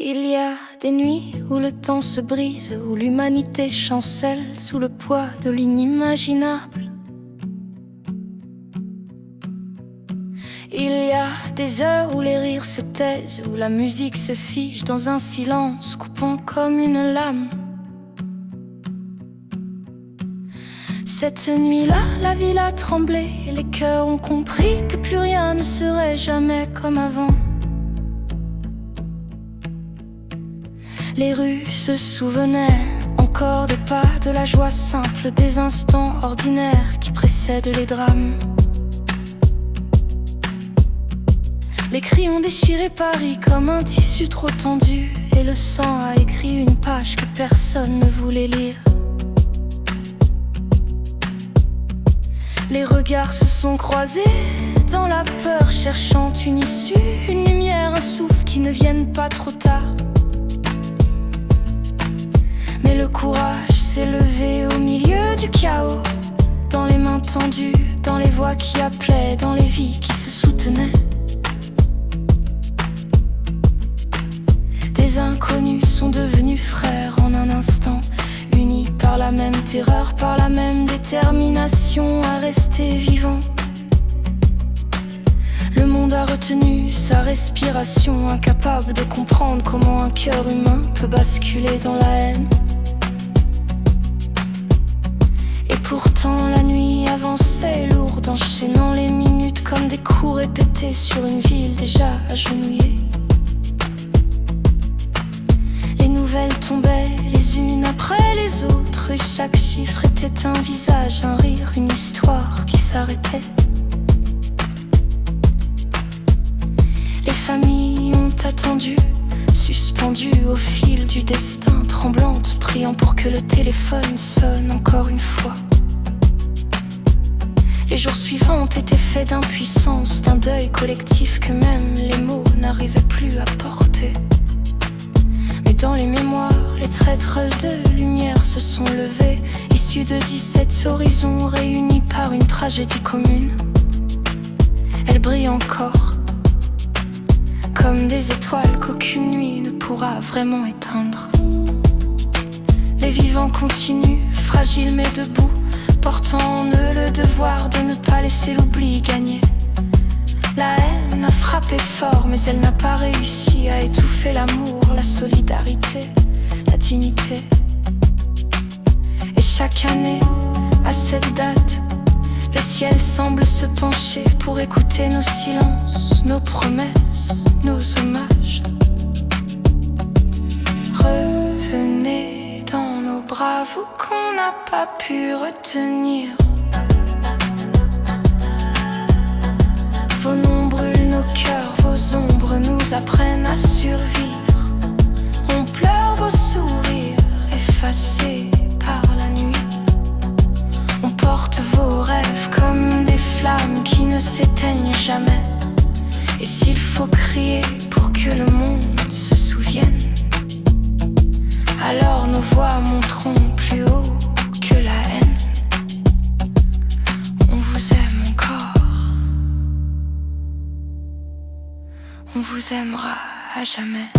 Il y a des nuits où le temps se brise, où l'humanité chancelle sous le poids de l'inimaginable. Il y a des heures où les rires se taisent, où la musique se fige dans un silence coupant comme une lame. Cette nuit-là, la ville a tremblé et les cœurs ont compris que plus rien ne serait jamais comme avant. Les rues se souvenaient encore des pas, de la joie simple, des instants ordinaires qui précèdent les drames. Les cris ont déchiré Paris comme un tissu trop tendu, et le sang a écrit une page que personne ne voulait lire. Les regards se sont croisés dans la peur, cherchant une issue, une lumière, un souffle qui ne vienne pas trop tard. Mais le courage s'est levé au milieu du chaos, dans les mains tendues, dans les voix qui appelaient, dans les vies qui se soutenaient. Des inconnus sont devenus frères en un instant, unis par la même terreur, par la même détermination à rester vivant. Le monde a retenu sa respiration, incapable de comprendre comment un cœur humain peut basculer dans la haine. Et pourtant la nuit avançait lourde, enchaînant les minutes comme des coups répétés sur une ville déjà agenouillée. Les nouvelles tombaient les unes après les autres, et chaque chiffre était un visage, un rire, une histoire qui s'arrêtait. Les familles ont attendu, suspendues au fil du destin, tremblantes, priant pour que le téléphone sonne encore une fois. Les jours suivants ont été faits d'impuissance, d'un deuil collectif que même les mots n'arrivaient plus à porter. Mais dans les mémoires, les traîtres de lumière se sont levés, issus de 17 horizons réunis par une tragédie commune. Elles brillent encore, comme des étoiles qu'aucune nuit ne pourra vraiment éteindre. Les vivants continuent, fragiles mais debout, portant en eux le devoir de ne pas laisser l'oubli gagner. La haine a frappé fort, mais elle n'a pas réussi à étouffer l'amour, la solidarité, la dignité. Et chaque année, à cette date, le ciel semble se pencher pour écouter nos silences, nos promesses, nos hommages. Revenez dans nos bras, vous qu'on n'a pas pu retenir. Vos noms brûlent nos cœurs, vos ombres nous apprennent à survivre. On pleure vos sourires effacés par la nuit. On porte vos rêves comme des flammes qui ne s'éteignent jamais. Et s'il faut crier pour que le monde se souvienne, alors nos voix monteront plus haut que la haine. On vous aime encore, on vous aimera à jamais.